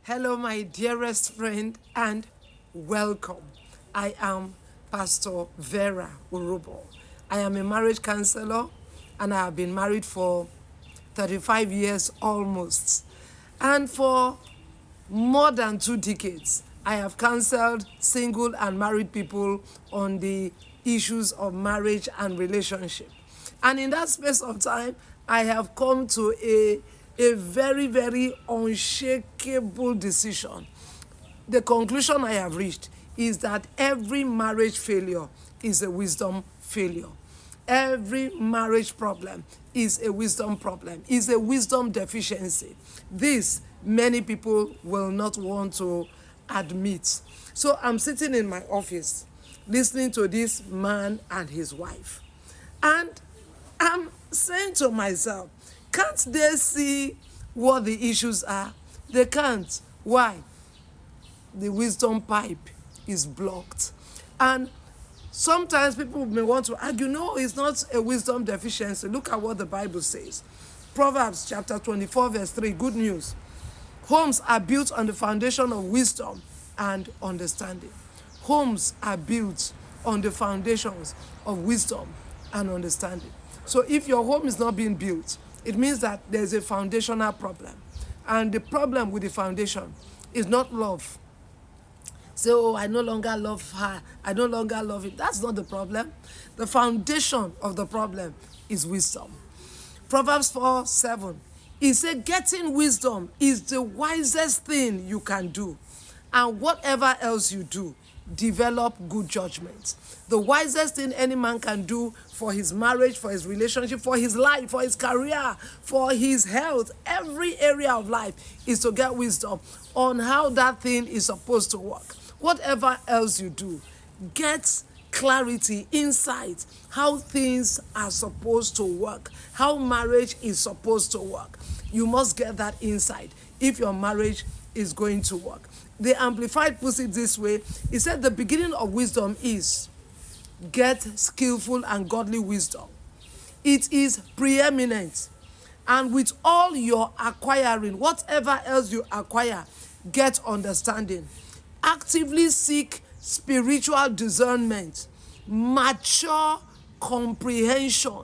Hello, my dearest friend, and welcome. I am Pastor Vera Urobo. I am a marriage counselor, and I have been married for 35 years almost. And for more than 2 decades, I have counseled single and married people on the issues of marriage and relationship. And in that space of time, I have come to a very, very unshakable decision. The conclusion I have reached is that every marriage failure is a wisdom failure. Every marriage problem is a wisdom problem, is a wisdom deficiency. This many people will not want to admit. So I'm sitting in my office listening to this man and his wife. And I'm saying to myself, can't they see what the issues are? They can't. Why? The wisdom pipe is blocked. And sometimes people may want to argue, no, it's not a wisdom deficiency. Look at what the Bible says. Proverbs chapter 24, verse 3, good news. Homes are built on the foundation of wisdom and understanding. Homes are built on the foundations of wisdom and understanding. So if your home is not being built, it means that there's a foundational problem. And the problem with the foundation is not love. Say, oh, I no longer love her. I no longer love him. That's not the problem. The foundation of the problem is wisdom. Proverbs 4:7. He said, getting wisdom is the wisest thing you can do. And whatever else you do, develop good judgment. The wisest thing any man can do for his marriage, for his relationship, for his life, for his career, for his health, every area of life is to get wisdom on how that thing is supposed to work. Whatever else you do, get clarity, insight, how things are supposed to work, how marriage is supposed to work. You must get that insight if your marriage is going to work. The Amplified puts it this way. It said the beginning of wisdom is get skillful and godly wisdom. It is preeminent. And with all your acquiring, whatever else you acquire, get understanding. Actively seek spiritual discernment, mature comprehension,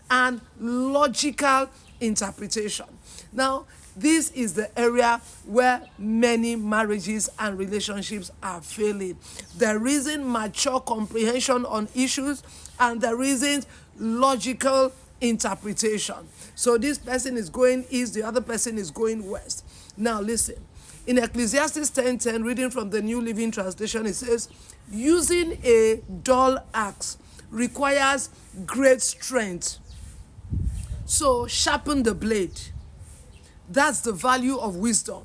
and logical interpretation. Now, this is the area where many marriages and relationships are failing. There isn't mature comprehension on issues, and there isn't logical interpretation. So this person is going east, the other person is going west. Now listen, in Ecclesiastes 10:10, reading from the New Living Translation, it says, using a dull axe requires great strength. So sharpen the blade. That's the value of wisdom.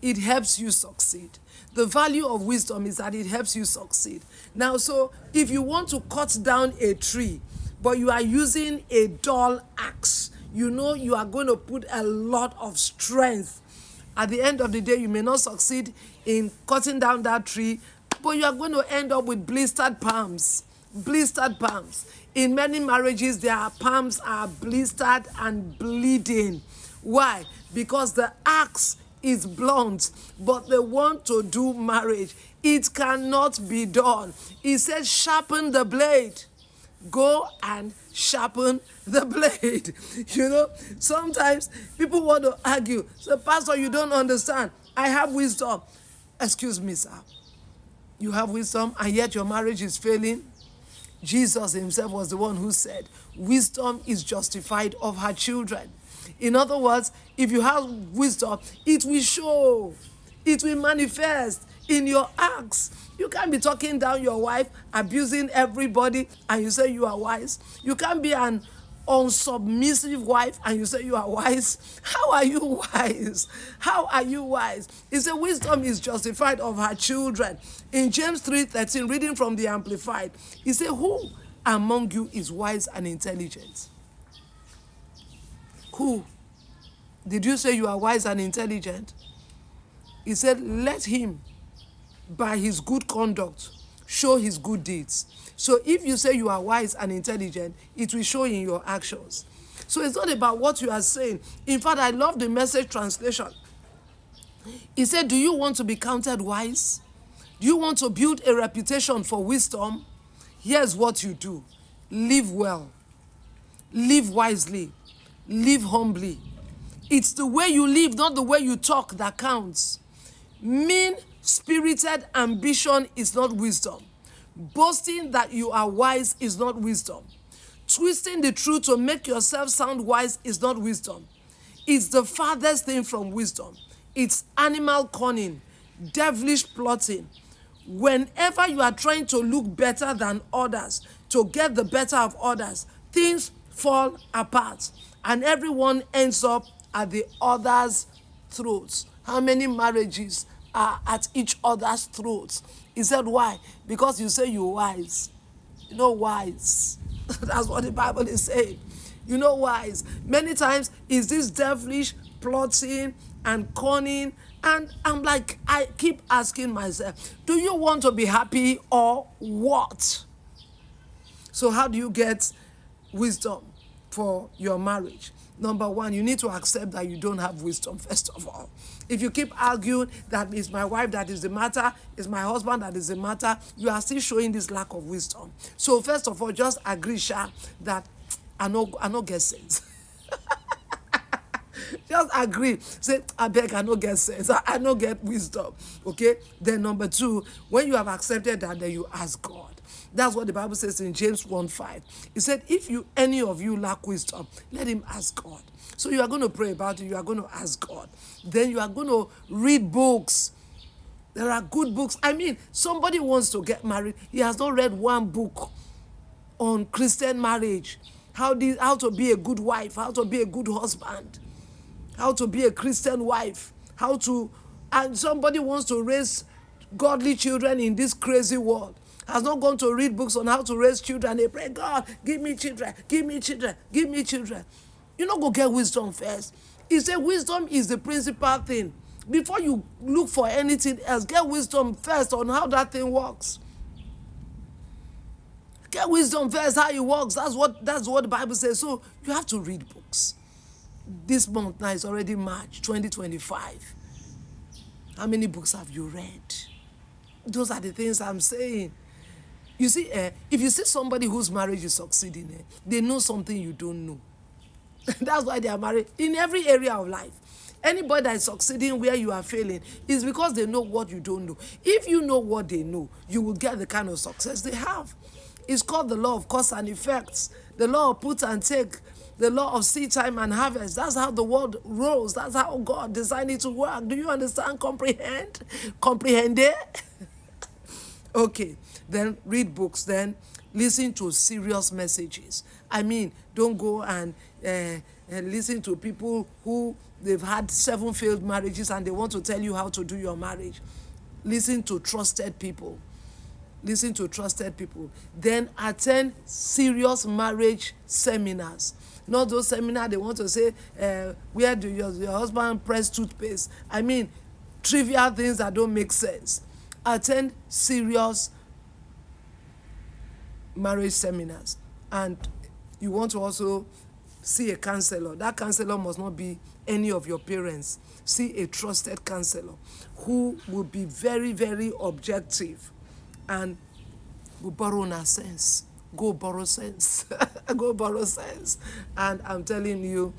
It helps you succeed. The value of wisdom is that it helps you succeed. Now, so if you want to cut down a tree, but you are using a dull axe, you know you are going to put a lot of strength. At the end of the day, you may not succeed in cutting down that tree, but you are going to end up with blistered palms. Blistered palms. In many marriages, their palms are blistered and bleeding. Why? Because the axe is blunt, but they want to do marriage. It cannot be done. He says, sharpen the blade. Go and sharpen the blade. You know, sometimes people want to argue. Say, Pastor, you don't understand. I have wisdom. Excuse me, sir. You have wisdom, and yet your marriage is failing. Jesus himself was the one who said, wisdom is justified of her children. In other words, if you have wisdom, it will show. It will manifest in your acts. You can't be talking down your wife, abusing everybody, and you say you are wise. You can't be an unsubmissive wife and you say you are wise. How are you wise? How are you wise? He said wisdom is justified of her children. In James 3:13, reading from the Amplified, he said, who among you is wise and intelligent? Who? Did you say you are wise and intelligent? He said, let him, by his good conduct, show his good deeds. So if you say you are wise and intelligent, it will show in your actions. So it's not about what you are saying. In fact, I love the Message translation. He said, do you want to be counted wise? Do you want to build a reputation for wisdom? Here's what you do. Live well. Live wisely. Live humbly. It's the way you live, not the way you talk, that counts. Mean-spirited ambition is not wisdom. Boasting that you are wise is not wisdom. Twisting the truth to make yourself sound wise is not wisdom. It's the farthest thing from wisdom. It's animal cunning, devilish plotting. Whenever you are trying to look better than others, to get the better of others, things fall apart and everyone ends up at the other's throats. How many marriages are at each other's throats? He said, why? Because you say you're wise. You know, wise. That's what the Bible is saying. You know, wise. Many times is this devilish plotting and cunning. And I'm like, I keep asking myself, do you want to be happy or what? So how do you get wisdom for your marriage? Number one, you need to accept that you don't have wisdom, first of all. If you keep arguing that it's my wife that is the matter, it's my husband that is the matter, you are still showing this lack of wisdom. So first of all, just agree, Sha, that I no get sense. Just agree. Say, I beg, I no get sense. I no get wisdom. Okay? Then number two, when you have accepted that, then you ask God. That's what the Bible says in James 1:5. It said, if any of you lack wisdom, let him ask God. So you are going to pray about it. You are going to ask God. Then you are going to read books. There are good books. I mean, somebody wants to get married. He has not read one book on Christian marriage. How to be a good wife. How to be a good husband. How to be a Christian wife. And somebody wants to raise godly children in this crazy world. Has not gone to read books on how to raise children. They pray, God, give me children, give me children, give me children. You not go get wisdom first. He said wisdom is the principal thing. Before you look for anything else, get wisdom first on how that thing works. Get wisdom first, how it works. That's what the Bible says. So you have to read books. This month now is already March 2025. How many books have you read? Those are the things I'm saying. You see, if you see somebody whose marriage is succeeding, they know something you don't know. That's why they are married in every area of life. Anybody that is succeeding where you are failing is because they know what you don't know. If you know what they know, you will get the kind of success they have. It's called the law of cause and effects, the law of put and take, the law of seed time and harvest. That's how the world rolls. That's how God designed it to work. Do you understand? Comprehend? Comprehende? Okay, then read books, then listen to serious messages. I mean, don't go and listen to people who they've had 7 failed marriages and they want to tell you how to do your marriage. Listen to trusted people. Listen to trusted people. Then attend serious marriage seminars. Not those seminars they want to say, where do your husband press toothpaste? I mean, trivial things that don't make sense. Attend serious marriage seminars. And you want to also see a counselor. That counselor must not be any of your parents. See a trusted counselor who will be very, very objective and will borrow na sense. Go borrow sense. Go borrow sense. And I'm telling you,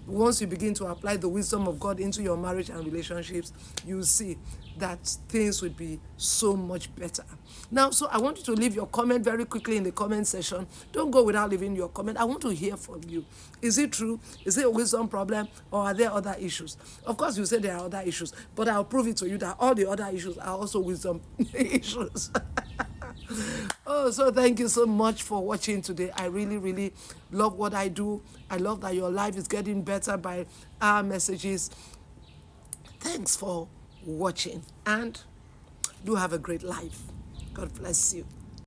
once you begin to apply the wisdom of God into your marriage and relationships, you'll see that things would be so much better. Now, so I want you to leave your comment very quickly in the comment section. Don't go without leaving your comment. I want to hear from you. Is it true? Is it a wisdom problem? Or are there other issues? Of course, you say there are other issues, but I'll prove it to you that all the other issues are also wisdom issues. Oh, so thank you so much for watching today. I really, really love what I do. I love that your life is getting better by our messages. Thanks for watching and do have a great life. God bless you.